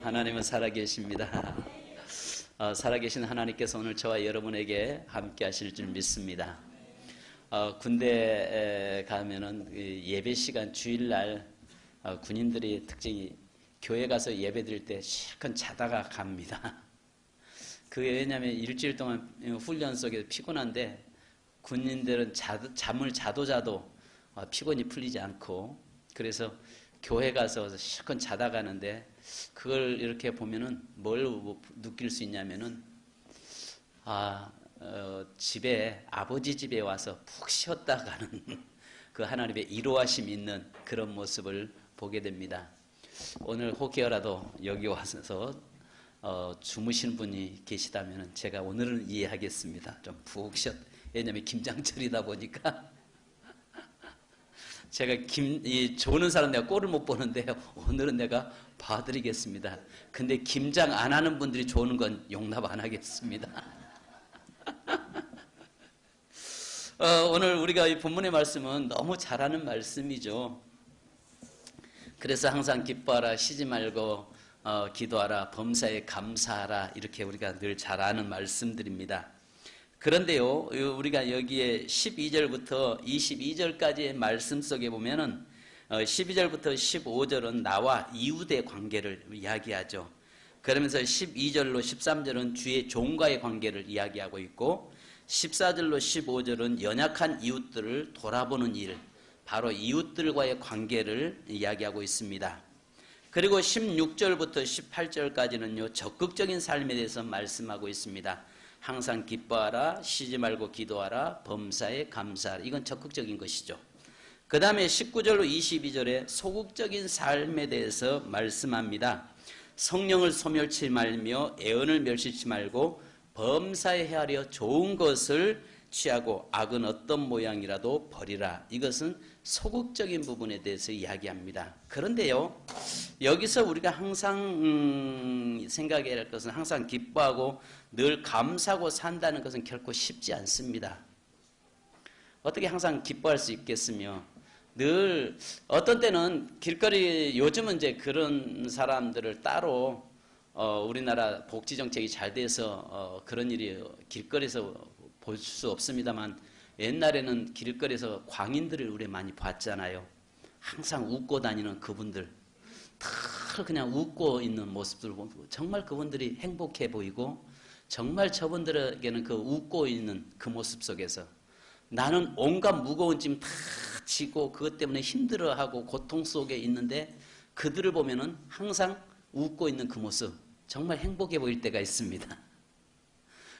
하나님은 살아계십니다. 살아계신 하나님께서 오늘 저와 여러분에게 함께 하실 줄 믿습니다. 군대에 가면은 예배 시간 주일날 군인들이 특징이 교회 가서 예배 드릴 때 실컷 자다가 갑니다. 왜냐하면 일주일 동안 훈련 속에서 피곤한데 군인들은 잠을 자도 피곤이 풀리지 않고, 그래서 교회 가서 실컷 자다 가는데, 그걸 이렇게 보면은 뭘 느낄 수 있냐면은 집에, 아버지 집에 와서 푹 쉬었다 가는 그 하나님의 이로하심 있는 그런 모습을 보게 됩니다. 오늘 혹여라도 여기 와서 주무신 분이 계시다면 제가 오늘은 이해하겠습니다. 좀 푹 쉬었. 왜냐하면 김장철이다 보니까 제가 조는 사람 내가 꼴을 못 보는데 오늘은 내가 봐드리겠습니다. 근데 김장 안 하는 분들이 조는 건 용납 안 하겠습니다. 오늘 우리가 이 본문의 말씀은 너무 잘하는 말씀이죠. 그래서 항상 기뻐하라, 쉬지 말고 기도하라, 범사에 감사하라, 이렇게 우리가 늘 잘 아는 말씀들입니다. 그런데요, 우리가 여기에 12절부터 22절까지의 말씀 속에 보면은 12절부터 15절은 나와 이웃의 관계를 이야기하죠. 그러면서 12절로 13절은 주의 종과의 관계를 이야기하고 있고, 14절로 15절은 연약한 이웃들을 돌아보는 일, 바로 이웃들과의 관계를 이야기하고 있습니다. 그리고 16절부터 18절까지는요, 적극적인 삶에 대해서 말씀하고 있습니다. 항상 기뻐하라, 쉬지 말고 기도하라, 범사에 감사하라. 이건 적극적인 것이죠. 그 다음에 19절로 22절에 소극적인 삶에 대해서 말씀합니다. 성령을 소멸치 말며 애언을 멸시치 말고 범사에 헤아려 좋은 것을 취하고 악은 어떤 모양이라도 버리라. 이것은 소극적인 부분에 대해서 이야기합니다. 그런데요, 여기서 우리가 항상 생각해야 할 것은, 항상 기뻐하고 늘 감사하고 산다는 것은 결코 쉽지 않습니다. 어떻게 항상 기뻐할 수 있겠으며, 늘 어떤 때는 길거리, 요즘은 이제 그런 사람들을 따로 우리나라 복지정책이 잘 돼서 그런 일이 길거리에서 볼 수 없습니다만, 옛날에는 길거리에서 광인들을 우리 많이 봤잖아요. 항상 웃고 다니는 그분들, 다 그냥 웃고 있는 모습들을 보고 정말 그분들이 행복해 보이고, 정말 저분들에게는 그 웃고 있는 그 모습 속에서 나는 온갖 무거운 짐 다 지고 그것 때문에 힘들어하고 고통 속에 있는데, 그들을 보면은 항상 웃고 있는 그 모습, 정말 행복해 보일 때가 있습니다.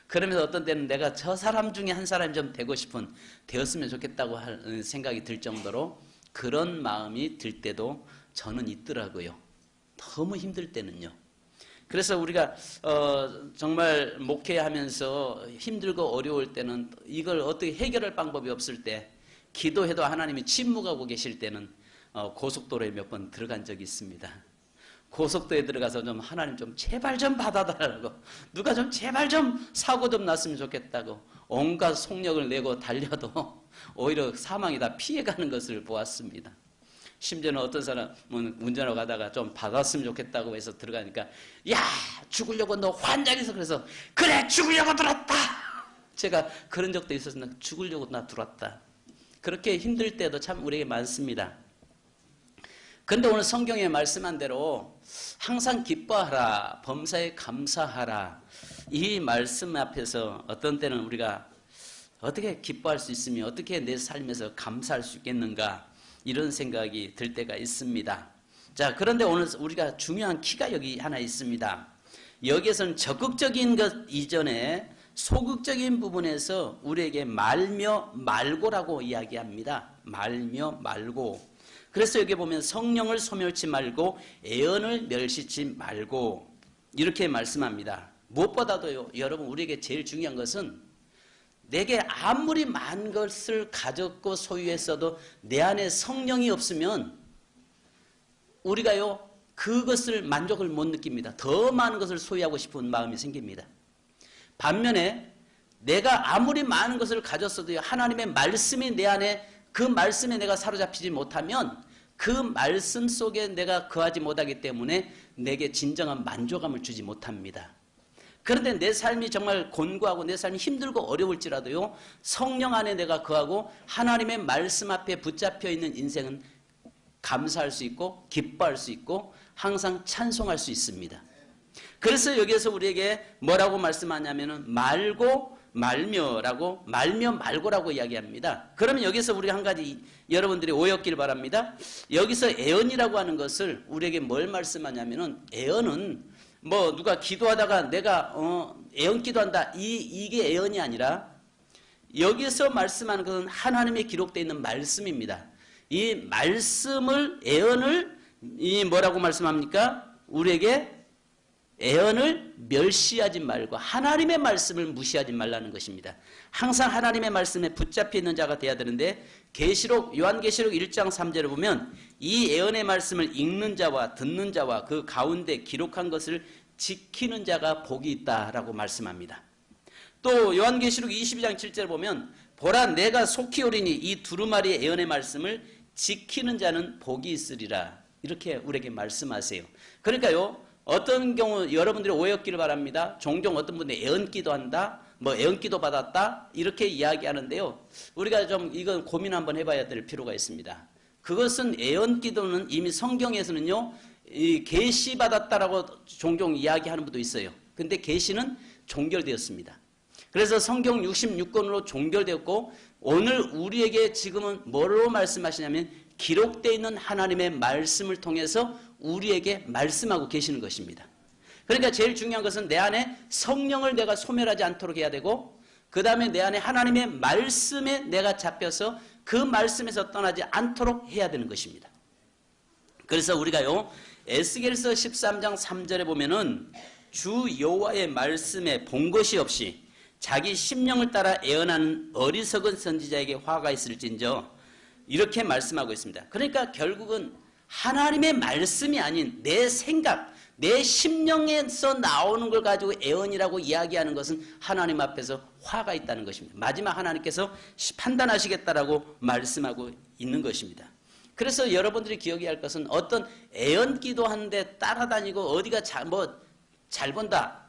그러면서 어떤 때는 내가 저 사람 중에 한 사람이 좀 되었으면 좋겠다고 하는 생각이 들 정도로 그런 마음이 들 때도 저는 있더라고요. 너무 힘들 때는요. 그래서 우리가 정말 목회하면서 힘들고 어려울 때는, 이걸 어떻게 해결할 방법이 없을 때, 기도해도 하나님이 침묵하고 계실 때는 고속도로에 몇 번 들어간 적이 있습니다. 고속도로에 들어가서 좀 하나님 좀 제발 좀 받아달라고, 누가 좀 제발 좀 사고 좀 났으면 좋겠다고 온갖 속력을 내고 달려도 오히려 사망이 다 피해가는 것을 보았습니다. 심지어는 어떤 사람은 운전하고 가다가 좀 받았으면 좋겠다고 해서 들어가니까, 야, 죽으려고 너 환장해서, 그래서 그래 죽으려고 들었다. 제가 그런 적도 있어서 죽으려고 나 들었다. 그렇게 힘들 때도 참 우리에게 많습니다. 그런데 오늘 성경에 말씀한 대로 항상 기뻐하라, 범사에 감사하라, 이 말씀 앞에서 어떤 때는 우리가 어떻게 기뻐할 수 있으며 어떻게 내 삶에서 감사할 수 있겠는가, 이런 생각이 들 때가 있습니다. 자, 그런데 오늘 우리가 중요한 키가 여기 하나 있습니다. 여기에서는 적극적인 것 이전에 소극적인 부분에서 우리에게 말며 말고라고 이야기합니다. 말며 말고. 그래서 여기 보면 성령을 소멸치 말고 애언을 멸시치 말고, 이렇게 말씀합니다. 무엇보다도요, 여러분, 우리에게 제일 중요한 것은, 내게 아무리 많은 것을 가졌고 소유했어도 내 안에 성령이 없으면 우리가요, 그것을 만족을 못 느낍니다. 더 많은 것을 소유하고 싶은 마음이 생깁니다. 반면에 내가 아무리 많은 것을 가졌어도 하나님의 말씀이 내 안에, 그 말씀에 내가 사로잡히지 못하면 그 말씀 속에 내가 거하지 못하기 때문에 내게 진정한 만족감을 주지 못합니다. 그런데 내 삶이 정말 곤고하고 내 삶이 힘들고 어려울지라도요, 성령 안에 내가 거하고 하나님의 말씀 앞에 붙잡혀 있는 인생은 감사할 수 있고 기뻐할 수 있고 항상 찬송할 수 있습니다. 그래서 여기에서 우리에게 뭐라고 말씀하냐면은 말고 말며라고, 말며 말고라고 이야기합니다. 그러면 여기서 우리가 한 가지 여러분들이 오였길 바랍니다. 여기서 애언이라고 하는 것을 우리에게 뭘 말씀하냐면은, 애언은 뭐 누가 기도하다가 내가 애언 기도한다, 이게 애언이 아니라 여기서 말씀하는 것은 하나님의 기록되어 있는 말씀입니다. 이 말씀을, 애언을 이 뭐라고 말씀합니까? 우리에게 애언을 멸시하지 말고 하나님의 말씀을 무시하지 말라는 것입니다. 항상 하나님의 말씀에 붙잡혀 있는 자가 되어야 되는데, 요한계시록 1장 3절에 보면 이 애언의 말씀을 읽는 자와 듣는 자와 그 가운데 기록한 것을 지키는 자가 복이 있다라고 말씀합니다. 또 요한계시록 22장 7절에 보면 보라, 내가 속히 오리니 이 두루마리의 애언의 말씀을 지키는 자는 복이 있으리라, 이렇게 우리에게 말씀하세요. 그러니까요, 어떤 경우 여러분들이 오해였기를 바랍니다. 종종 어떤 분들이 애언기도 한다, 뭐 애언기도 받았다, 이렇게 이야기하는데요, 우리가 좀 이건 고민 한번 해봐야 될 필요가 있습니다. 그것은, 애언기도는 이미 성경에서는요, 이 계시 받았다라고 종종 이야기하는 분도 있어요. 근데 계시는 종결되었습니다. 그래서 성경 66권으로 종결되었고, 오늘 우리에게 지금은 뭐로 말씀하시냐면 기록되어 있는 하나님의 말씀을 통해서 우리에게 말씀하고 계시는 것입니다. 그러니까 제일 중요한 것은 내 안에 성령을 내가 소멸하지 않도록 해야 되고, 그 다음에 내 안에 하나님의 말씀에 내가 잡혀서 그 말씀에서 떠나지 않도록 해야 되는 것입니다. 그래서 우리가요, 에스겔서 13장 3절에 보면은 주 여호와의 말씀에 본 것이 없이 자기 심령을 따라 애언하는 어리석은 선지자에게 화가 있을진저, 이렇게 말씀하고 있습니다. 그러니까 결국은 하나님의 말씀이 아닌 내 생각, 내 심령에서 나오는 걸 가지고 애언이라고 이야기하는 것은 하나님 앞에서 화가 있다는 것입니다. 마지막 하나님께서 판단하시겠다라고 말씀하고 있는 것입니다. 그래서 여러분들이 기억해야 할 것은, 어떤 애언 기도하는데 따라다니고 어디가 잘 본다,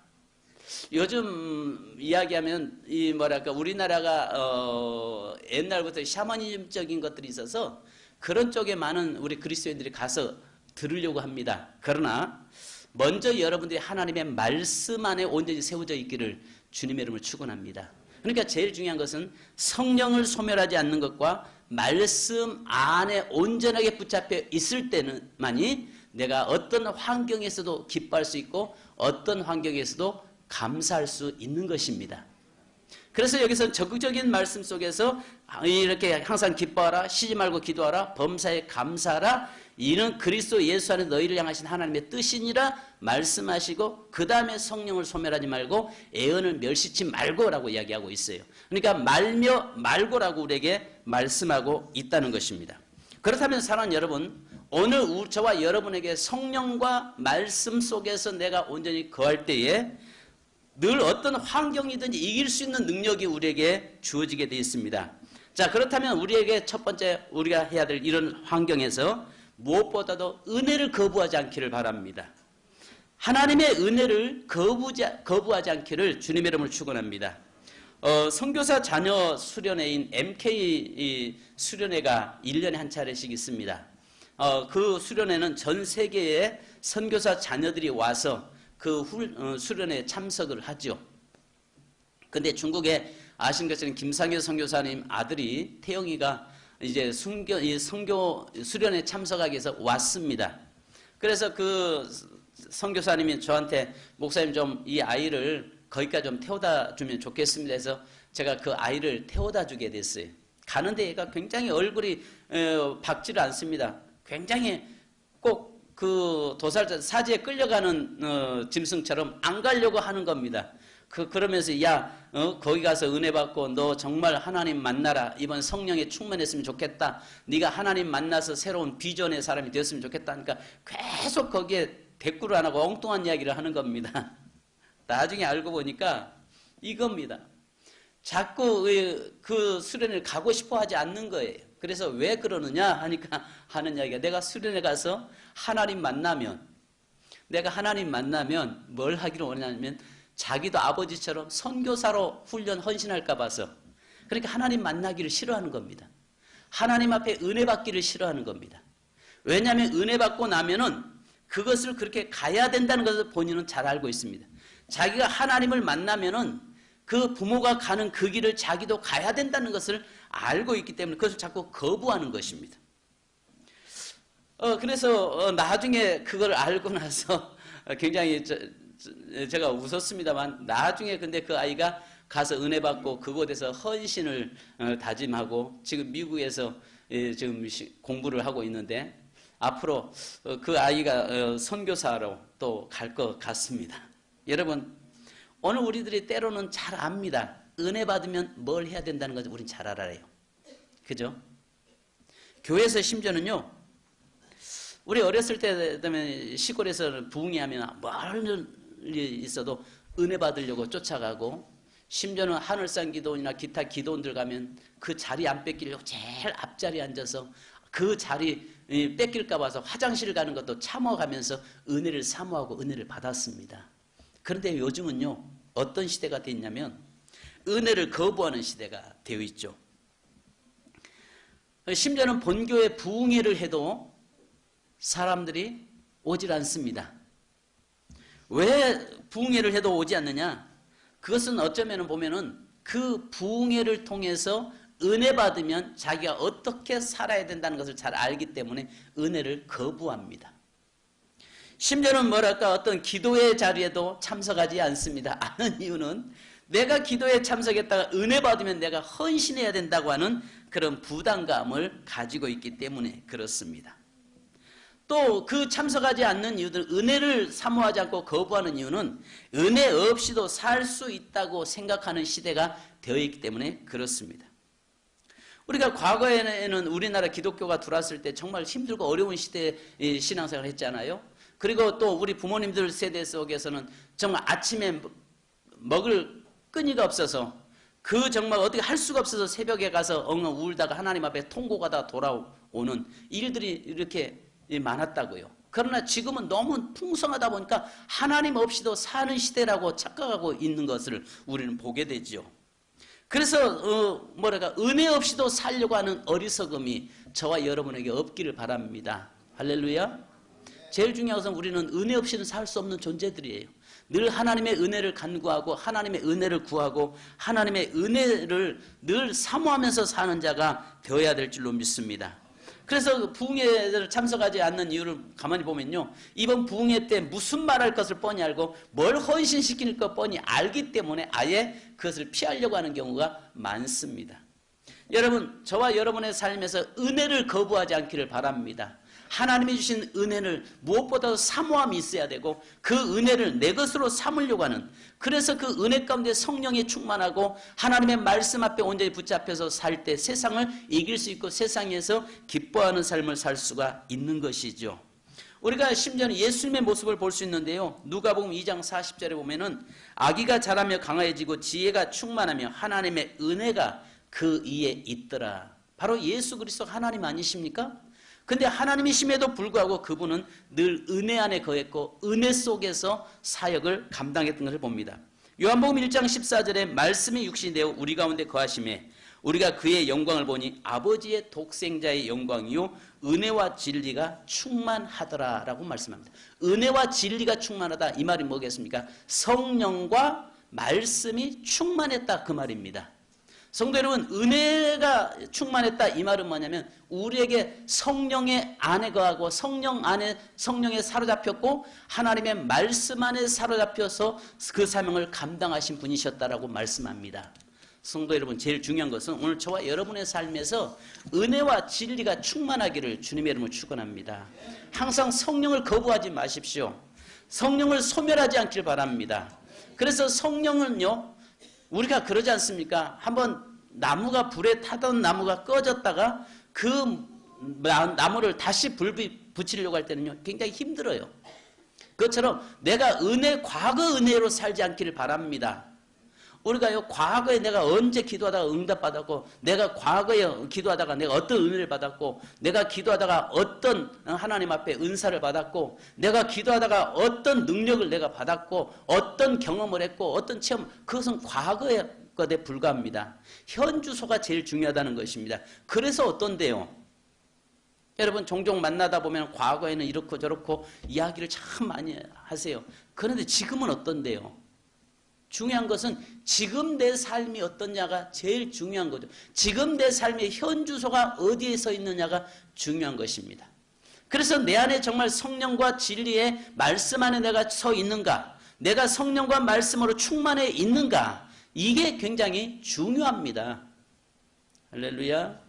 요즘 이야기하면 이 뭐랄까, 우리나라가 옛날부터 샤머니즘적인 것들이 있어서 그런 쪽에 많은 우리 그리스도인들이 가서 들으려고 합니다. 그러나 먼저 여러분들이 하나님의 말씀 안에 온전히 세워져 있기를 주님의 이름으로 축원합니다. 그러니까 제일 중요한 것은 성령을 소멸하지 않는 것과 말씀 안에 온전하게 붙잡혀 있을 때만이 내가 어떤 환경에서도 기뻐할 수 있고 어떤 환경에서도 감사할 수 있는 것입니다. 그래서 여기서 적극적인 말씀 속에서 이렇게 항상 기뻐하라, 쉬지 말고 기도하라, 범사에 감사하라, 이는 그리스도 예수 안에 너희를 향하신 하나님의 뜻이니라 말씀하시고, 그 다음에 성령을 소멸하지 말고 애언을 멸시치 말고라고 이야기하고 있어요. 그러니까 말며 말고라고 우리에게 말씀하고 있다는 것입니다. 그렇다면 사랑하는 여러분, 오늘 저와 여러분에게 성령과 말씀 속에서 내가 온전히 거할 때에 늘 어떤 환경이든지 이길 수 있는 능력이 우리에게 주어지게 되어 있습니다. 자, 그렇다면 우리에게 첫 번째 우리가 해야 될 이런 환경에서 무엇보다도 은혜를 거부하지 않기를 바랍니다. 하나님의 은혜를 거부하지 않기를 주님의 이름으로 축원합니다. 선교사 자녀 수련회인 MK 수련회가 1년에 한 차례씩 있습니다. 그 수련회는 전 세계의 선교사 자녀들이 와서 그 수련회에 참석을 하죠. 근데 중국에 아신 것처럼 김상현 선교사님 아들이 태영이가 이제 선교 수련회 참석하기 위해서 왔습니다. 그래서 그 선교사님이 저한테, 목사님 좀 이 아이를 거기까지 좀 태워다 주면 좋겠습니다 해서 제가 그 아이를 태워다 주게 됐어요. 가는데 얘가 굉장히 얼굴이 밝지를 않습니다. 굉장히 꼭 그 도살자 사지에 끌려가는 짐승처럼 안 가려고 하는 겁니다. 그러면서 거기 가서 은혜 받고 너 정말 하나님 만나라. 이번 성령에 충만했으면 좋겠다. 네가 하나님 만나서 새로운 비전의 사람이 되었으면 좋겠다. 그러니까 계속 거기에 대꾸를 안 하고 엉뚱한 이야기를 하는 겁니다. 나중에 알고 보니까 이겁니다. 자꾸 그 수련을 가고 싶어 하지 않는 거예요. 그래서 왜 그러느냐 하니까 하는 이야기가 내가 수련회 가서 하나님 만나면 뭘 하기를 원하냐면 자기도 아버지처럼 선교사로 훈련 헌신할까 봐서 그러니까 하나님 만나기를 싫어하는 겁니다. 하나님 앞에 은혜 받기를 싫어하는 겁니다. 왜냐하면 은혜 받고 나면은 그것을 그렇게 가야 된다는 것을 본인은 잘 알고 있습니다. 자기가 하나님을 만나면은 그 부모가 가는 그 길을 자기도 가야 된다는 것을 알고 있기 때문에 그것을 자꾸 거부하는 것입니다. 그래서 나중에 그걸 알고 나서 굉장히 제가 웃었습니다만 나중에 근데 그 아이가 가서 은혜 받고 그곳에서 헌신을 다짐하고 지금 미국에서 지금 공부를 하고 있는데 앞으로 그 아이가 선교사로 또 갈 것 같습니다. 여러분 오늘 우리들이 때로는 잘 압니다. 은혜 받으면 뭘 해야 된다는 것을 우린 잘 알아요. 그죠? 교회에서 심지어는요. 우리 어렸을 때 되면 시골에서 부흥회 하면 멀리 있어도 은혜 받으려고 쫓아가고 심지어는 하늘산 기도원이나 기타 기도원들 가면 그 자리 안 뺏기려고 제일 앞자리에 앉아서 그 자리 뺏길까 봐서 화장실 가는 것도 참아가면서 은혜를 사모하고 은혜를 받았습니다. 그런데 요즘은요. 어떤 시대가 됐냐면 은혜를 거부하는 시대가 되어 있죠. 심지어는 본교회 부흥회를 해도 사람들이 오질 않습니다. 왜 부흥회를 해도 오지 않느냐? 그것은 어쩌면 보면은 그 부흥회를 통해서 은혜 받으면 자기가 어떻게 살아야 된다는 것을 잘 알기 때문에 은혜를 거부합니다. 심지어는 뭐랄까 어떤 기도회 자리에도 참석하지 않습니다. 아는 이유는 내가 기도에 참석했다가 은혜 받으면 내가 헌신해야 된다고 하는 그런 부담감을 가지고 있기 때문에 그렇습니다. 또 그 참석하지 않는 이유들 은혜를 사모하지 않고 거부하는 이유는 은혜 없이도 살 수 있다고 생각하는 시대가 되어 있기 때문에 그렇습니다. 우리가 과거에는 우리나라 기독교가 들어왔을 때 정말 힘들고 어려운 시대에 신앙생활을 했잖아요. 그리고 또 우리 부모님들 세대 속에서는 정말 아침에 먹을 끈이가 없어서 그 정말 어떻게 할 수가 없어서 새벽에 가서 엉엉 울다가 하나님 앞에 통곡하다 돌아오는 일들이 이렇게 많았다고요. 그러나 지금은 너무 풍성하다 보니까 하나님 없이도 사는 시대라고 착각하고 있는 것을 우리는 보게 되죠. 그래서 은혜 없이도 살려고 하는 어리석음이 저와 여러분에게 없기를 바랍니다. 할렐루야. 제일 중요한 것은 우리는 은혜 없이는 살 수 없는 존재들이에요. 늘 하나님의 은혜를 간구하고 하나님의 은혜를 구하고 하나님의 은혜를 늘 사모하면서 사는 자가 되어야 될 줄로 믿습니다. 그래서 부흥회를 참석하지 않는 이유를 가만히 보면요. 이번 부흥회 때 무슨 말할 것을 뻔히 알고 뭘 헌신시킬 것 뻔히 알기 때문에 아예 그것을 피하려고 하는 경우가 많습니다. 여러분, 저와 여러분의 삶에서 은혜를 거부하지 않기를 바랍니다. 하나님이 주신 은혜를 무엇보다도 사모함이 있어야 되고 그 은혜를 내 것으로 삼으려고 하는 그래서 그 은혜 가운데 성령이 충만하고 하나님의 말씀 앞에 온전히 붙잡혀서 살 때 세상을 이길 수 있고 세상에서 기뻐하는 삶을 살 수가 있는 것이죠. 우리가 심지어는 예수님의 모습을 볼 수 있는데요. 누가복음 2장 40절에 보면은 아기가 자라며 강화해지고 지혜가 충만하며 하나님의 은혜가 그 이에 있더라. 바로 예수 그리스도 하나님 아니십니까? 근데 하나님이심에도 불구하고 그분은 늘 은혜 안에 거했고 은혜 속에서 사역을 감당했던 것을 봅니다. 요한복음 1장 14절에 말씀이 육신이 되어 우리 가운데 거하심에 우리가 그의 영광을 보니 아버지의 독생자의 영광이요 은혜와 진리가 충만하더라 라고 말씀합니다. 은혜와 진리가 충만하다 이 말이 뭐겠습니까? 성령과 말씀이 충만했다 그 말입니다. 성도 여러분, 은혜가 충만했다 이 말은 뭐냐면 우리에게 성령의 안에 거하고 성령에 사로잡혔고 하나님의 말씀 안에 사로잡혀서 그 사명을 감당하신 분이셨다라고 말씀합니다. 성도 여러분, 제일 중요한 것은 오늘 저와 여러분의 삶에서 은혜와 진리가 충만하기를 주님의 이름으로 축원합니다. 항상 성령을 거부하지 마십시오. 성령을 소멸하지 않길 바랍니다. 그래서 성령은요, 우리가 그러지 않습니까? 한번 나무가 불에 타던 나무가 꺼졌다가 그 나무를 다시 불 붙이려고 할 때는요, 굉장히 힘들어요. 그것처럼 내가 과거 은혜로 살지 않기를 바랍니다. 우리가요, 과거에 내가 언제 기도하다가 응답받았고, 내가 과거에 기도하다가 내가 어떤 은혜를 받았고, 내가 기도하다가 어떤 하나님 앞에 은사를 받았고, 내가 기도하다가 어떤 능력을 내가 받았고, 어떤 경험을 했고, 어떤 체험, 그것은 과거의 것에 불과합니다. 현주소가 제일 중요하다는 것입니다. 그래서 어떤데요? 여러분 종종 만나다 보면 과거에는 이렇고 저렇고 이야기를 참 많이 하세요. 그런데 지금은 어떤데요? 중요한 것은 지금 내 삶이 어떠냐가 제일 중요한 거죠. 지금 내 삶의 현주소가 어디에 서 있느냐가 중요한 것입니다. 그래서 내 안에 정말 성령과 진리의 말씀 안에 내가 서 있는가, 내가 성령과 말씀으로 충만해 있는가, 이게 굉장히 중요합니다. 할렐루야.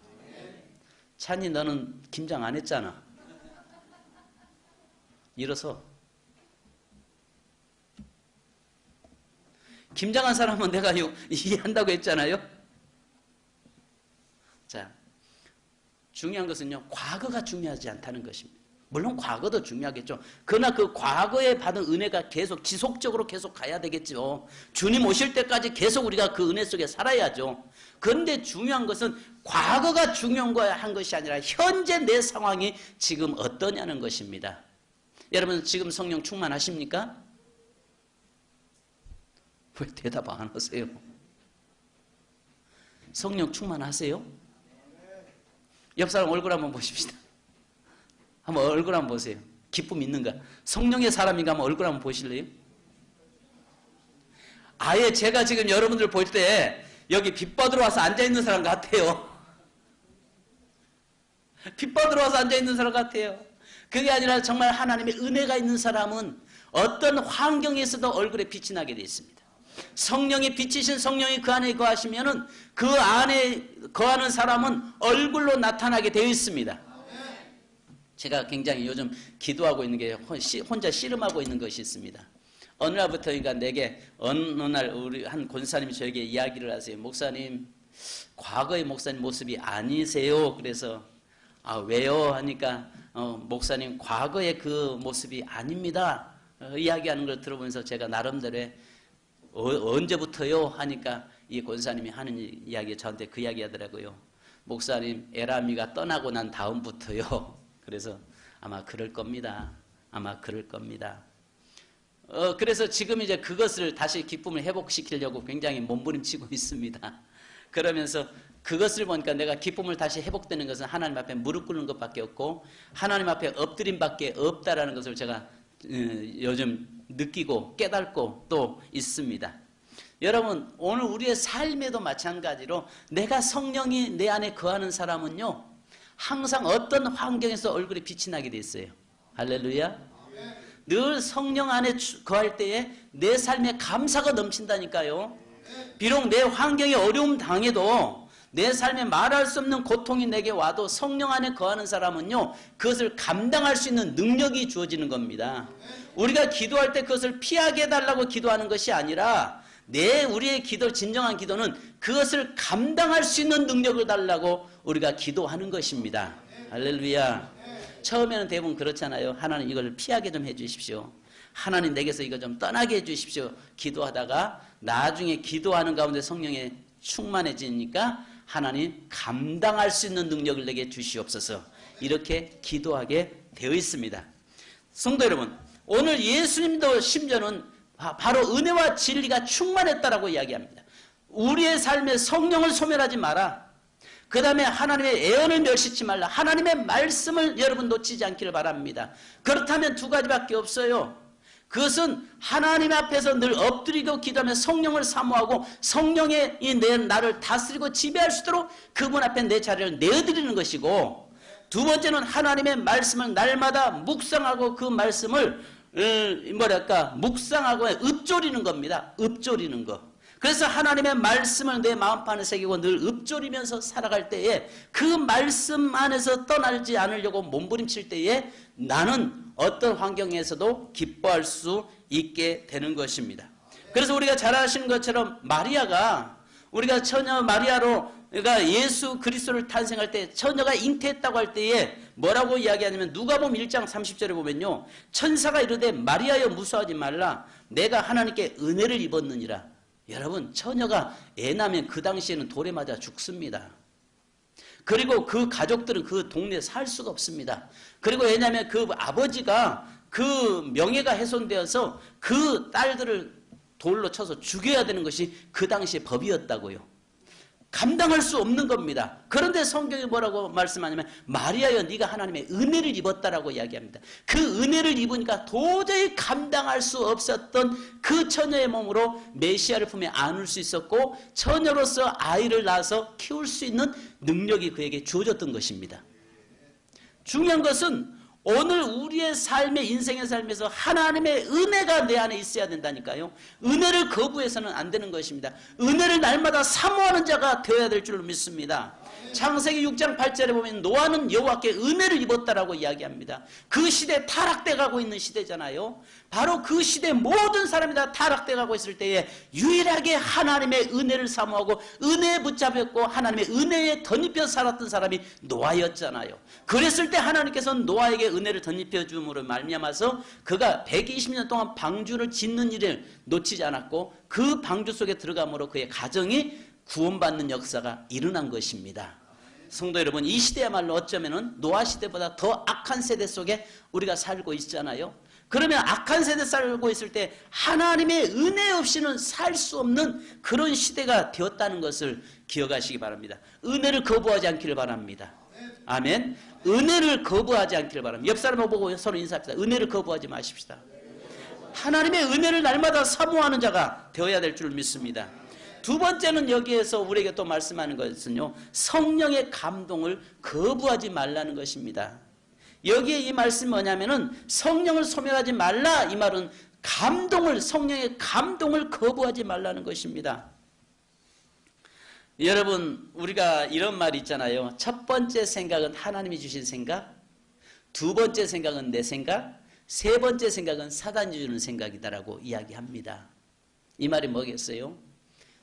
찬이 너는 김장 안 했잖아. 일어서. 김장한 사람은 내가 이해한다고 했잖아요. 자, 중요한 것은요, 과거가 중요하지 않다는 것입니다. 물론 과거도 중요하겠죠. 그러나 그 과거에 받은 은혜가 계속 지속적으로 계속 가야 되겠죠. 주님 오실 때까지 계속 우리가 그 은혜 속에 살아야죠. 그런데 중요한 것은 과거가 중요한 거야 한 것이 아니라 현재 내 상황이 지금 어떠냐는 것입니다. 여러분 지금 성령 충만하십니까? 왜 대답 안 하세요? 성령 충만하세요? 옆 사람 얼굴 한번 보십시다. 한번 얼굴 한번 보세요. 기쁨 있는가? 성령의 사람인가 한번 얼굴 한번 보실래요? 아예 제가 지금 여러분들 볼 때 여기 빛 받으러 와서 앉아있는 사람 같아요. 빛 받으러 와서 앉아있는 사람 같아요. 그게 아니라 정말 하나님의 은혜가 있는 사람은 어떤 환경에서도 얼굴에 빛이 나게 되어 있습니다. 성령이 빛이신 성령이 그 안에 거하시면은 그 안에 거하는 사람은 얼굴로 나타나게 되어 있습니다. 제가 굉장히 요즘 기도하고 있는 게 혼자 씨름하고 있는 것이 있습니다. 어느 날부터인가 내게 어느 날 우리 한 권사님이 저에게 이야기를 하세요. 목사님, 과거의 목사님 모습이 아니세요. 그래서 왜요? 하니까 목사님 과거의 그 모습이 아닙니다. 이야기하는 걸 들어보면서 제가 나름대로 언제부터요? 하니까 이 권사님이 하는 이야기 저한테 그 이야기 하더라고요. 목사님 에라미가 떠나고 난 다음부터요. 그래서 아마 그럴 겁니다. 아마 그럴 겁니다. 그래서 지금 이제 그것을 다시 기쁨을 회복시키려고 굉장히 몸부림치고 있습니다. 그러면서 그것을 보니까 내가 기쁨을 다시 회복되는 것은 하나님 앞에 무릎 꿇는 것밖에 없고 하나님 앞에 엎드림밖에 없다라는 것을 제가 요즘 느끼고 깨닫고 또 있습니다. 여러분 오늘 우리의 삶에도 마찬가지로 내가 성령이 내 안에 거하는 사람은요 항상 어떤 환경에서 얼굴에 빛이 나게 돼 있어요. 할렐루야. 늘 성령 안에 거할 때에 내 삶에 감사가 넘친다니까요. 비록 내 환경에 어려움 당해도 내 삶에 말할 수 없는 고통이 내게 와도 성령 안에 거하는 사람은요 그것을 감당할 수 있는 능력이 주어지는 겁니다. 우리가 기도할 때 그것을 피하게 해달라고 기도하는 것이 아니라 우리의 기도, 진정한 기도는 그것을 감당할 수 있는 능력을 달라고 우리가 기도하는 것입니다. 할렐루야. 처음에는 대부분 그렇잖아요. 하나님 이걸 피하게 좀 해주십시오. 하나님 내게서 이거 좀 떠나게 해주십시오. 기도하다가 나중에 기도하는 가운데 성령에 충만해지니까 하나님 감당할 수 있는 능력을 내게 주시옵소서. 이렇게 기도하게 되어 있습니다. 성도 여러분, 오늘 예수님도 심지어는 바로 은혜와 진리가 충만했다라고 이야기합니다. 우리의 삶에 성령을 소멸하지 마라. 그 다음에 하나님의 애언을 멸시치 말라. 하나님의 말씀을 여러분 놓치지 않기를 바랍니다. 그렇다면 두 가지밖에 없어요. 그것은 하나님 앞에서 늘 엎드리고 기도하며 성령을 사모하고 성령의 나를 다스리고 지배할 수 있도록 그분 앞에 내 자리를 내어드리는 것이고, 두 번째는 하나님의 말씀을 날마다 묵상하고 그 말씀을 묵상하고 읊조리는 겁니다. 읊조리는 거. 그래서 하나님의 말씀을 내 마음판에 새기고 늘 읊조리면서 살아갈 때에 그 말씀 안에서 떠나지 않으려고 몸부림칠 때에 나는 어떤 환경에서도 기뻐할 수 있게 되는 것입니다. 그래서 우리가 잘 아시는 것처럼 마리아가, 우리가 처녀 마리아로 그러니까 예수 그리스도를 탄생할 때 처녀가 잉태했다고 할 때에 뭐라고 이야기하냐면 누가복음 1장 30절에 보면요, 천사가 이르되 마리아여 무서워하지 말라. 내가 하나님께 은혜를 입었느니라. 여러분, 처녀가 애 낳으면 그 당시에는 돌에 맞아 죽습니다. 그리고 그 가족들은 그 동네에 살 수가 없습니다. 그리고 왜냐하면 그 아버지가 그 명예가 훼손되어서 그 딸들을 돌로 쳐서 죽여야 되는 것이 그 당시의 법이었다고요. 감당할 수 없는 겁니다. 그런데 성경이 뭐라고 말씀하냐면 마리아여 네가 하나님의 은혜를 입었다라고 이야기합니다. 그 은혜를 입으니까 도저히 감당할 수 없었던 그 처녀의 몸으로 메시아를 품에 안을 수 있었고 처녀로서 아이를 낳아서 키울 수 있는 능력이 그에게 주어졌던 것입니다. 중요한 것은 오늘 우리의 삶의 인생의 삶에서 하나님의 은혜가 내 안에 있어야 된다니까요. 은혜를 거부해서는 안 되는 것입니다. 은혜를 날마다 사모하는 자가 되어야 될 줄 믿습니다. 창세기 6장 8절에 보면 노아는 여호와께 은혜를 입었다라고 이야기합니다. 그 시대 타락돼 가고 있는 시대잖아요. 바로 그 시대 모든 사람이 다 타락돼 가고 있을 때에 유일하게 하나님의 은혜를 사모하고 은혜에 붙잡혔고 하나님의 은혜에 덧입혀 살았던 사람이 노아였잖아요. 그랬을 때 하나님께서는 노아에게 은혜를 덧입혀 줌으로 말미암아서 그가 120년 동안 방주를 짓는 일을 놓치지 않았고 그 방주 속에 들어감으로 그의 가정이 구원받는 역사가 일어난 것입니다. 성도 여러분, 이 시대야말로 어쩌면은 노아 시대보다 더 악한 세대 속에 우리가 살고 있잖아요. 그러면 악한 세대 살고 있을 때 하나님의 은혜 없이는 살 수 없는 그런 시대가 되었다는 것을 기억하시기 바랍니다. 은혜를 거부하지 않기를 바랍니다. 아멘. 은혜를 거부하지 않기를 바랍니다. 옆 사람을 보고 서로 인사합시다. 은혜를 거부하지 마십시다. 하나님의 은혜를 날마다 사모하는 자가 되어야 될 줄 믿습니다. 두 번째는 여기에서 우리에게 또 말씀하는 것은요, 성령의 감동을 거부하지 말라는 것입니다. 여기에 이 말씀이 뭐냐면은 성령을 소멸하지 말라, 이 말은 감동을, 성령의 감동을 거부하지 말라는 것입니다. 여러분, 우리가 이런 말이 있잖아요. 첫 번째 생각은 하나님이 주신 생각, 두 번째 생각은 내 생각, 세 번째 생각은 사단이 주는 생각이다라고 이야기합니다. 이 말이 뭐겠어요?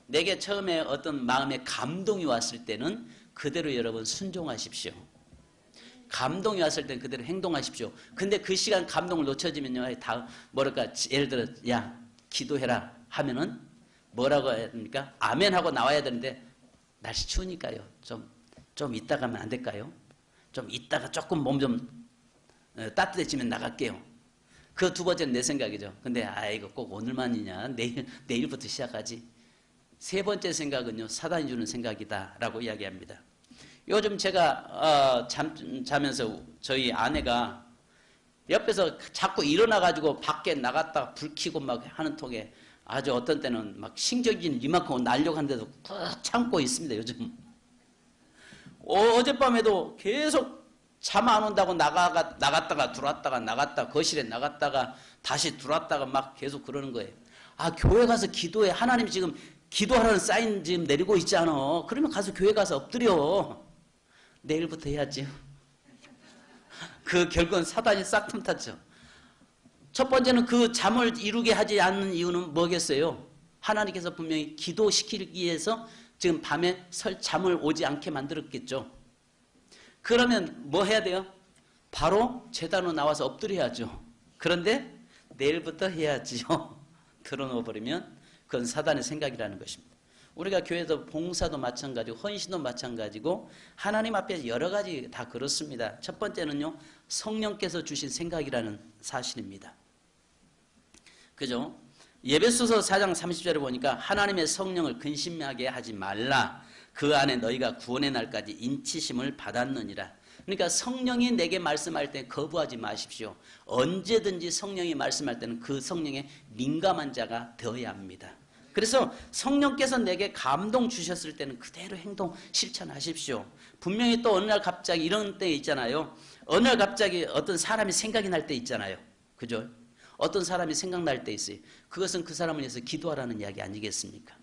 내게 처음에 어떤 마음의 감동이 왔을 때는 그대로 여러분 순종하십시오. 감동이 왔을 때는 그대로 행동하십시오. 근데 그 시간 감동을 놓쳐지면요, 다 뭐랄까, 예를 들어 야 기도해라 하면은 뭐라고 해야 됩니까? 아멘 하고 나와야 되는데 날씨 추우니까요, 좀 이따 가면 안 될까요? 좀 이따가 조금 몸 좀 따뜻해지면 나갈게요. 그 두 번째는 내 생각이죠. 근데 이거 꼭 오늘만이냐, 내일부터 시작하지. 세 번째 생각은요, 사단이 주는 생각이다 라고 이야기합니다. 요즘 제가 자면서 저희 아내가 옆에서 자꾸 일어나가지고 밖에 나갔다 불 켜고 막 하는 통에 아주 어떤 때는 막 신경질 이만큼 날려고 하는데도 꾹 참고 있습니다. 요즘 어젯밤에도 계속 잠 안 온다고 나갔다가 들어왔다가 나갔다, 거실에 나갔다가 다시 들어왔다가 막 계속 그러는 거예요. 교회 가서 기도해. 하나님 지금 기도하라는 사인 지금 내리고 있지 않아. 그러면 가서 교회 가서 엎드려. 내일부터 해야지. 그 결국은 사단이 싹 틈탔죠. 첫 번째는 그 잠을 이루게 하지 않는 이유는 뭐겠어요? 하나님께서 분명히 기도시키기 위해서 지금 밤에 잠을 오지 않게 만들었겠죠. 그러면 뭐 해야 돼요? 바로 제단으로 나와서 엎드려야죠. 그런데 내일부터 해야지요. 들어놓아버리면 그건 사단의 생각이라는 것입니다. 우리가 교회에서 봉사도 마찬가지고 헌신도 마찬가지고 하나님 앞에 여러 가지 다 그렇습니다. 첫 번째는요, 성령께서 주신 생각이라는 사실입니다. 그죠? 예배소서 4장 30절에 보니까 하나님의 성령을 근심하게 하지 말라. 그 안에 너희가 구원의 날까지 인치심을 받았느니라. 그러니까 성령이 내게 말씀할 때 거부하지 마십시오. 언제든지 성령이 말씀할 때는 그 성령에 민감한 자가 되어야 합니다. 그래서 성령께서 내게 감동 주셨을 때는 그대로 행동 실천하십시오. 분명히 또 어느 날 갑자기 이런 때 있잖아요. 어느 날 갑자기 어떤 사람이 생각이 날 때 있잖아요. 그죠? 어떤 사람이 생각날 때 있어요. 그것은 그 사람을 위해서 기도하라는 이야기 아니겠습니까?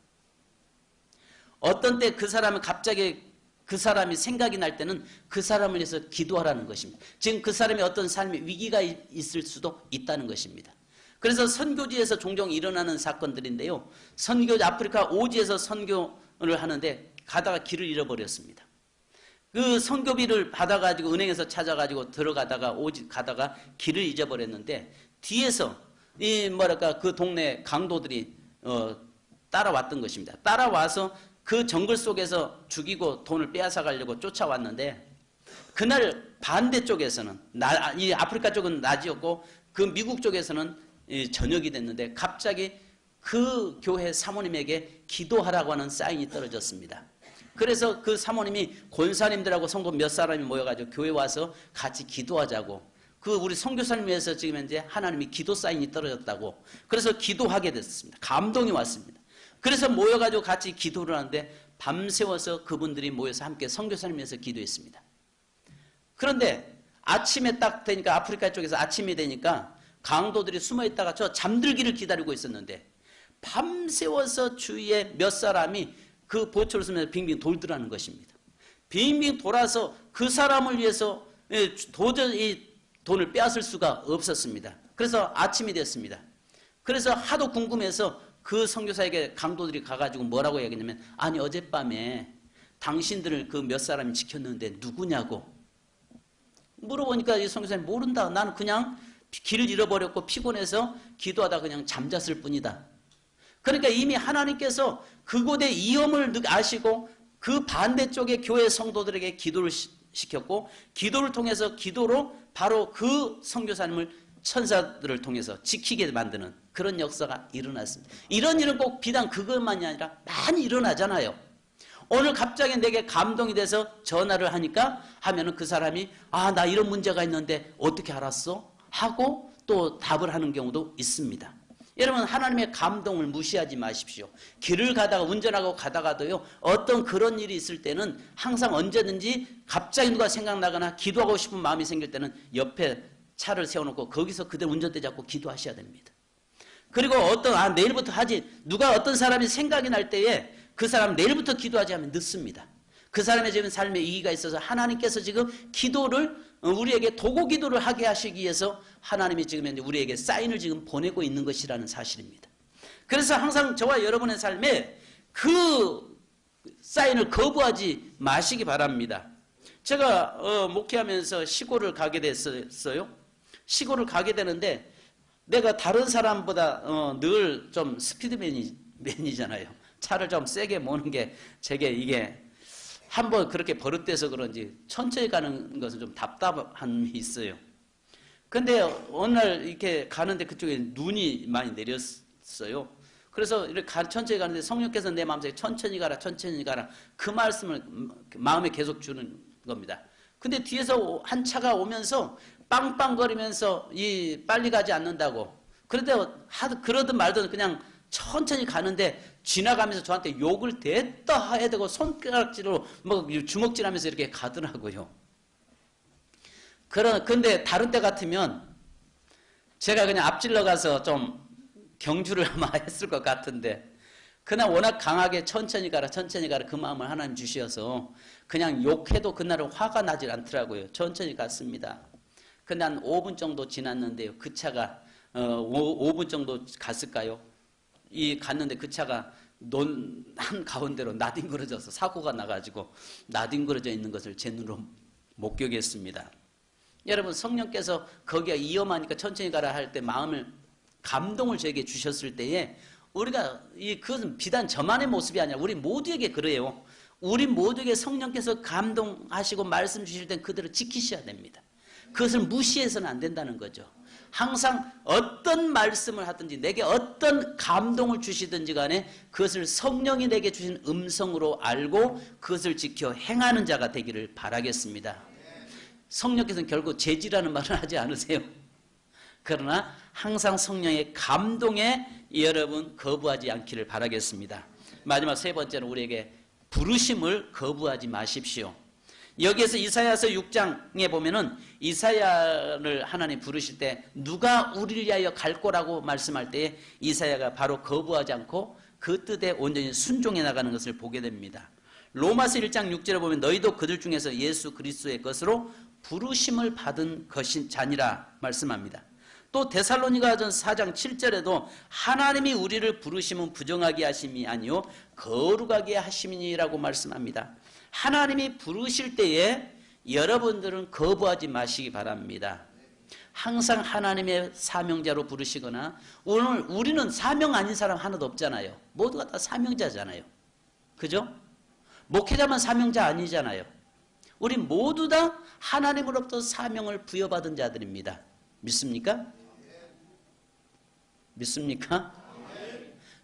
어떤 때 그 사람은 갑자기 그 사람이 생각이 날 때는 그 사람을 위해서 기도하라는 것입니다. 지금 그 사람이 어떤 삶의 위기가 있을 수도 있다는 것입니다. 그래서 선교지에서 종종 일어나는 사건들인데요. 아프리카 오지에서 선교를 하는데 가다가 길을 잃어버렸습니다. 그 선교비를 받아가지고 은행에서 찾아가지고 들어가다가 오지 가다가 길을 잊어버렸는데 뒤에서 그 동네 강도들이 따라왔던 것입니다. 따라와서 그 정글 속에서 죽이고 돈을 빼앗아 가려고 쫓아왔는데 그날 반대쪽에서는 이 아프리카 쪽은 낮이었고 그 미국 쪽에서는 저녁이 됐는데 갑자기 그 교회 사모님에게 기도하라고 하는 사인이 떨어졌습니다. 그래서 그 사모님이 권사님들하고 성도 몇 사람이 모여가지고 교회 와서 같이 기도하자고, 그 우리 선교사님 위해서 지금 현재 하나님이 기도 사인이 떨어졌다고, 그래서 기도하게 됐습니다. 감동이 왔습니다. 그래서 모여가지고 같이 기도를 하는데 밤새워서 그분들이 모여서 함께 선교사님 위해서 기도했습니다. 그런데 아침에 딱 되니까 아프리카 쪽에서 아침이 되니까 강도들이 숨어있다가 저 잠들기를 기다리고 있었는데 밤새워서 주위에 몇 사람이 그 보초를 쓰면서 빙빙 돌더라는 것입니다. 빙빙 돌아서 그 사람을 위해서 도저히 돈을 빼앗을 수가 없었습니다. 그래서 아침이 됐습니다. 그래서 하도 궁금해서 그 선교사에게 강도들이 가가지고 뭐라고 얘기했냐면, 아니 어젯밤에 당신들을 그 몇 사람이 지켰는데 누구냐고 물어보니까 이 선교사님 모른다. 나는 그냥 길을 잃어버렸고 피곤해서 기도하다 그냥 잠잤을 뿐이다. 그러니까 이미 하나님께서 그곳의 위험을 아시고 그 반대쪽의 교회 성도들에게 기도를 시켰고, 기도를 통해서 기도로 바로 그 선교사님을 천사들을 통해서 지키게 만드는 그런 역사가 일어났습니다. 이런 일은 꼭 비단 그것만이 아니라 많이 일어나잖아요. 오늘 갑자기 내게 감동이 돼서 전화를 하면은 그 사람이 나 이런 문제가 있는데 어떻게 알았어? 하고 또 답을 하는 경우도 있습니다. 여러분, 하나님의 감동을 무시하지 마십시오. 길을 가다가 운전하고 가다가도요, 어떤 그런 일이 있을 때는 항상 언제든지 갑자기 누가 생각나거나 기도하고 싶은 마음이 생길 때는 옆에 차를 세워놓고 거기서 그대로 운전대 잡고 기도하셔야 됩니다. 그리고 내일부터 하지, 누가 어떤 사람이 생각이 날 때에 그 사람 내일부터 기도하지 하면 늦습니다. 그 사람의 지금 삶에 이기가 있어서 하나님께서 지금 기도를 우리에게 도구 기도를 하게 하시기 위해서 하나님이 지금 우리에게 사인을 지금 보내고 있는 것이라는 사실입니다. 그래서 항상 저와 여러분의 삶에 그 사인을 거부하지 마시기 바랍니다. 제가 목회하면서 시골을 가게 됐어요. 시골을 가게 되는데 내가 다른 사람보다 늘 좀 스피드맨이잖아요. 차를 좀 세게 모는 게 제게 이게 한번 그렇게 버릇돼서 그런지 천천히 가는 것은 좀 답답함이 있어요. 근데 어느 날 이렇게 가는데 그쪽에 눈이 많이 내렸어요. 그래서 이렇게 천천히 가는데 성령께서 내 마음속에 천천히 가라, 천천히 가라, 그 말씀을 마음에 계속 주는 겁니다. 근데 뒤에서 한 차가 오면서 빵빵거리면서 빨리 가지 않는다고. 그런데 그러든 말든 그냥 천천히 가는데 지나가면서 저한테 욕을 됐다 해야 되고 손가락질로 주먹질하면서 이렇게 가더라고요. 근데 다른 때 같으면 제가 그냥 앞질러 가서 좀 경주를 아마 했을 것 같은데, 그날 워낙 강하게 천천히 가라 그 마음을 하나님 주셔서 그냥 욕해도 그날은 화가 나질 않더라고요. 천천히 갔습니다. 근데 한 5분 정도 지났는데요, 그 차가 5분 정도 갔을까요? 갔는데 그 차가 한 가운데로 나뒹굴어져서 사고가 나가지고 나뒹굴어져 있는 것을 제 눈으로 목격했습니다. 여러분, 성령께서 거기가 위험하니까 천천히 가라 할 때 감동을 저에게 주셨을 때에 우리가 그것은 비단 저만의 모습이 아니라 우리 모두에게 그래요. 우리 모두에게 성령께서 감동하시고 말씀 주실 땐 그대로 지키셔야 됩니다. 그것을 무시해서는 안 된다는 거죠. 항상 어떤 말씀을 하든지 내게 어떤 감동을 주시든지 간에 그것을 성령이 내게 주신 음성으로 알고 그것을 지켜 행하는 자가 되기를 바라겠습니다. 성령께서는 결국 제지라는 말을 하지 않으세요. 그러나 항상 성령의 감동에 여러분 거부하지 않기를 바라겠습니다. 마지막 세 번째는 우리에게 부르심을 거부하지 마십시오. 여기에서 이사야서 6장에 보면은 이사야를 하나님 부르실 때 누가 우리를 위하여 갈 거라고 말씀할 때 이사야가 바로 거부하지 않고 그 뜻에 온전히 순종해 나가는 것을 보게 됩니다. 로마서 1장 6절에 보면 너희도 그들 중에서 예수 그리스도의 것으로 부르심을 받은 것인 자니라 말씀합니다. 또 데살로니가전 4장 7절에도 하나님이 우리를 부르심은 부정하게 하심이 아니요 거룩하게 하심이니라고 말씀합니다. 하나님이 부르실 때에 여러분들은 거부하지 마시기 바랍니다. 항상 하나님의 사명자로 부르시거나, 오늘 우리는 사명 아닌 사람 하나도 없잖아요. 모두가 다 사명자잖아요. 그죠? 목회자만 사명자 아니잖아요. 우리 모두 다 하나님으로부터 사명을 부여받은 자들입니다. 믿습니까? 믿습니까?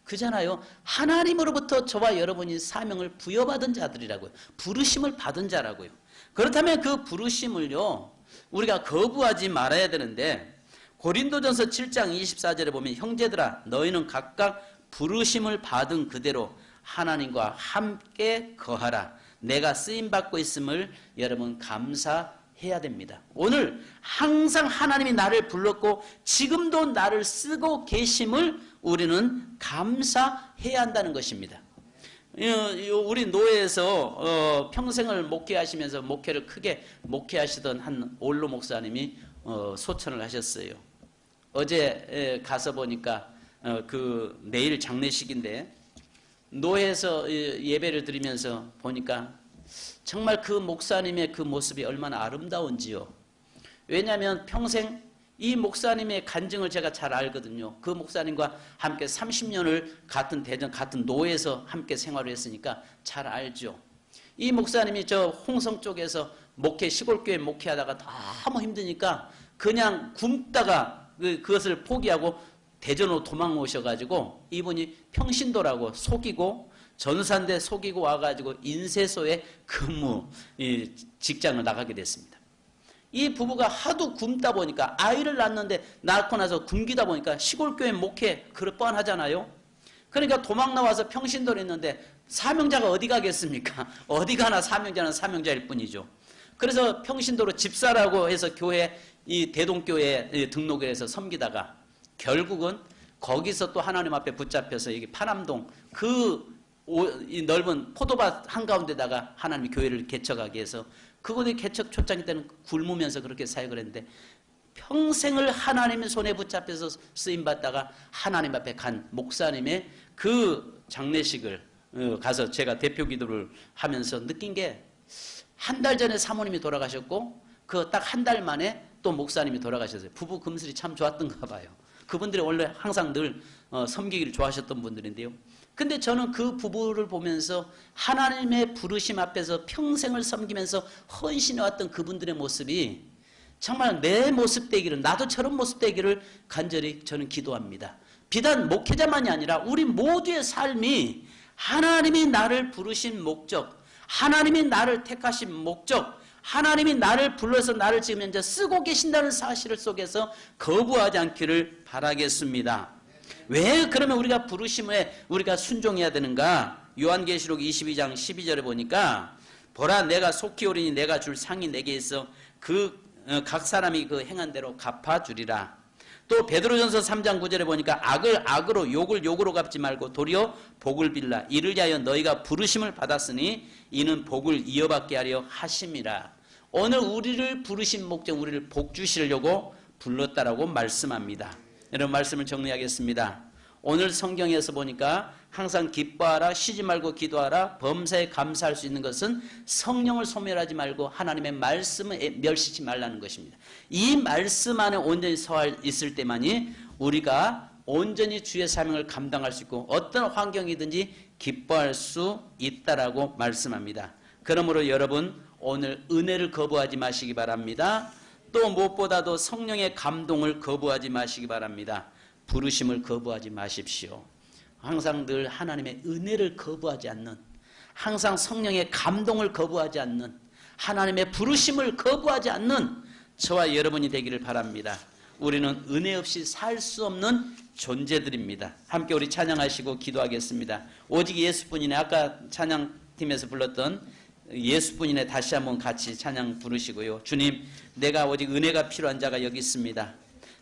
그잖아요. 하나님으로부터 저와 여러분이 사명을 부여받은 자들이라고요. 부르심을 받은 자라고요. 그렇다면 그 부르심을요, 우리가 거부하지 말아야 되는데, 고린도전서 7장 24절에 보면 형제들아 너희는 각각 부르심을 받은 그대로 하나님과 함께 거하라. 내가 쓰임받고 있음을 여러분 감사해야 됩니다. 오늘 항상 하나님이 나를 불렀고 지금도 나를 쓰고 계심을 우리는 감사해야 한다는 것입니다. 우리 노예에서 평생을 목회하시면서 목회를 크게 목회하시던 한 올로 목사님이 소천을 하셨어요. 어제 가서 보니까 내일 장례식인데 노회에서 예배를 드리면서 보니까 정말 그 목사님의 그 모습이 얼마나 아름다운지요. 왜냐하면 평생 이 목사님의 간증을 제가 잘 알거든요. 그 목사님과 함께 30년을 같은 대전, 같은 노회에서 함께 생활을 했으니까 잘 알죠. 이 목사님이 저 홍성 쪽에서 시골교회 목회하다가 너무 힘드니까 그냥 굶다가 그것을 포기하고 대전으로 도망오셔가지고 이분이 평신도라고 속이고 전산대 속이고 와가지고 인쇄소에 직장을 나가게 됐습니다. 이 부부가 하도 굶다 보니까 아이를 낳고 나서 굶기다 보니까 시골교회 목회 그럴 뻔하잖아요. 그러니까 도망 나와서 평신도를 했는데 사명자가 어디 가겠습니까? 어디 가나 사명자는 사명자일 뿐이죠. 그래서 평신도로 집사라고 해서 이 대동교회에 등록을 해서 섬기다가 결국은 거기서 또 하나님 앞에 붙잡혀서 여기 파남동 이 넓은 포도밭 한가운데다가 하나님이 교회를 개척하게 해서 그곳에 개척 초창기 때는 굶으면서 그렇게 사역을 했는데 평생을 하나님의 손에 붙잡혀서 쓰임받다가 하나님 앞에 간 목사님의 그 장례식을 가서 제가 대표 기도를 하면서 느낀 게 한 달 전에 사모님이 돌아가셨고 그 딱 한 달 만에 또 목사님이 돌아가셨어요. 부부 금슬이 참 좋았던가 봐요. 그분들이 원래 항상 늘 섬기기를 좋아하셨던 분들인데요. 근데 저는 그 부부를 보면서 하나님의 부르심 앞에서 평생을 섬기면서 헌신해왔던 그분들의 모습이 정말 내 모습 되기를, 나도 저런 모습 되기를 간절히 저는 기도합니다. 비단 목회자만이 아니라 우리 모두의 삶이 하나님이 나를 부르신 목적, 하나님이 나를 택하신 목적, 하나님이 나를 불러서 나를 지금 현재 쓰고 계신다는 사실 속에서 거부하지 않기를 바라겠습니다. 왜 그러면 우리가 부르심에 우리가 순종해야 되는가? 요한계시록 22장 12절에 보니까 보라 내가 속히 오리니 내가 줄 상이 내게 있어 각 사람이 그 행한 대로 갚아주리라. 또 베드로전서 3장 9절에 보니까 악을 악으로 욕을 욕으로 갚지 말고 도리어 복을 빌라. 이를 위하여 너희가 부르심을 받았으니 이는 복을 이어받게 하려 하심이라. 오늘 우리를 부르신 목적, 우리를 복 주시려고 불렀다라고 말씀합니다. 여러분 말씀을 정리하겠습니다. 오늘 성경에서 보니까 항상 기뻐하라, 쉬지 말고 기도하라, 범사에 감사할 수 있는 것은 성령을 소멸하지 말고 하나님의 말씀을 멸시치 말라는 것입니다. 이 말씀 안에 온전히 서 있을 때만이 우리가 온전히 주의 사명을 감당할 수 있고 어떤 환경이든지 기뻐할 수 있다라고 말씀합니다. 그러므로 여러분 오늘 은혜를 거부하지 마시기 바랍니다. 또 무엇보다도 성령의 감동을 거부하지 마시기 바랍니다. 부르심을 거부하지 마십시오. 항상 늘 하나님의 은혜를 거부하지 않는, 항상 성령의 감동을 거부하지 않는, 하나님의 부르심을 거부하지 않는 저와 여러분이 되기를 바랍니다. 우리는 은혜 없이 살 수 없는 존재들입니다. 함께 우리 찬양하시고 기도하겠습니다. 오직 예수뿐이네. 아까 찬양팀에서 불렀던 예수뿐이네. 다시 한번 같이 찬양 부르시고요. 주님, 내가 오직 은혜가 필요한 자가 여기 있습니다.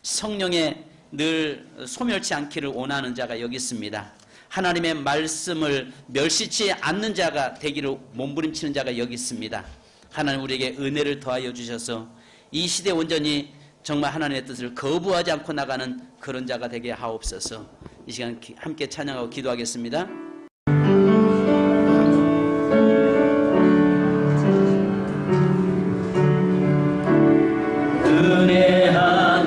성령의 늘 소멸치 않기를 원하는 자가 여기 있습니다. 하나님의 말씀을 멸시치 않는 자가 되기를 몸부림치는 자가 여기 있습니다. 하나님 우리에게 은혜를 더하여 주셔서 이 시대 온전히 정말 하나님의 뜻을 거부하지 않고 나가는 그런 자가 되게 하옵소서. 이 시간 함께 찬양하고 기도하겠습니다. 은혜한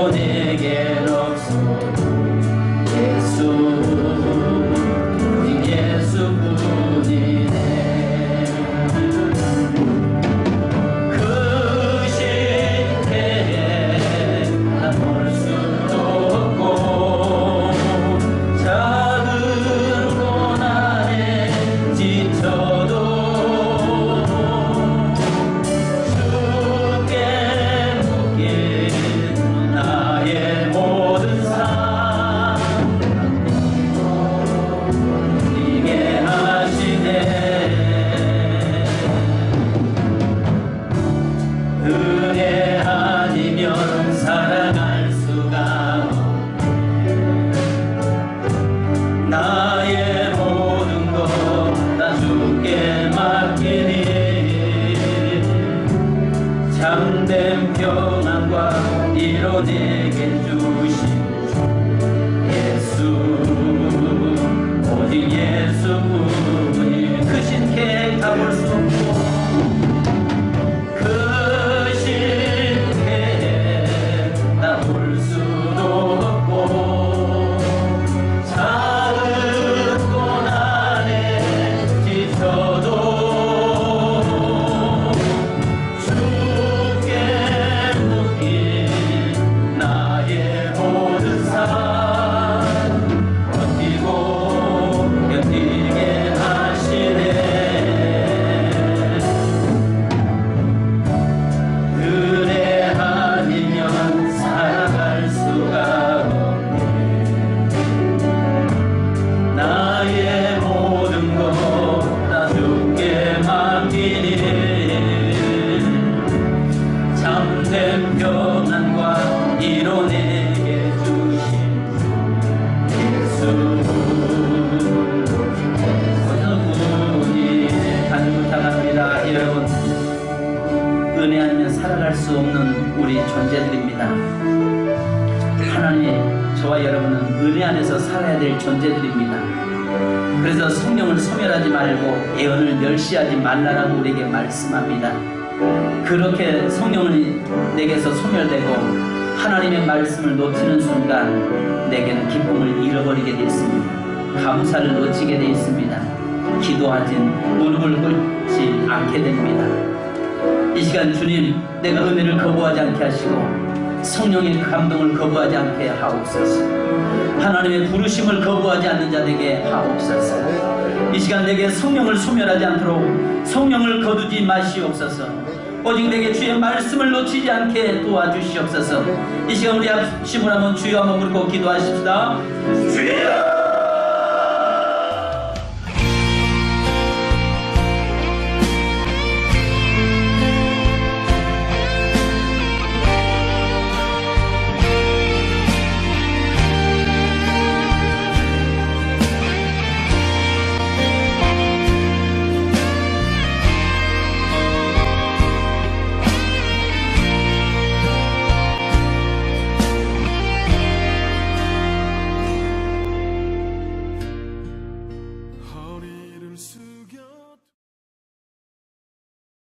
이로 내겐 없소도 예수 오직 예수뿐이네. 그 실패에 난 볼 수도 없고 작은 고난에 지쳐도 주께 묶인 나의 모든 삶 이게 하시네. 은혜 아니면 살아갈 수가 없네. 나의 모든 것 다 주께 맡기니 참된 평안과 이로 내게 주신 예수 오직 예수뿐이 그 신께 가볼 수 없고 그 실패에 나 볼 수도 없고 작은 고난에 지쳐도 주께 묶인 나의 모든 삶 버티고 견디게 하시네. 은혜 아니면 살아갈 수가 없네. 나의 모든 것 다 주께 맡기니 참된 평안과 이로 내게 주신 예수 오늘뿐이 하늘 부탁합니다. 여러분, 은혜 아니면 살아갈 수 없는 우리 존재들입니다. 하나님, 저와 여러분은 은혜 안에서 살아야 될 존재들입니다. 그래서 성령을 소멸하지 말고 예언을 멸시하지 말라라고 우리에게 말씀합니다. 그렇게 성령이 내게서 소멸되고 하나님의 말씀을 놓치는 순간 내게는 기쁨을 잃어버리게 되어 있습니다. 감사를 놓치게 되어 있습니다. 기도하진 무릎을 꿇지 않게 됩니다. 이 시간 주님, 내가 은혜를 거부하지 않게 하시고 성령의 감동을 거부하지 않게 하옵소서. 하나님의 부르심을 거부하지 않는 자에게 하옵소서. 이 시간 내게 성령을 소멸하지 않도록 성령을 거두지 마시옵소서. 오직 내게 주의 말씀을 놓치지 않게 도와주시옵소서. 이 시간 우리 합심을 한번 주여 한번 부르고 기도하십시다. 주여!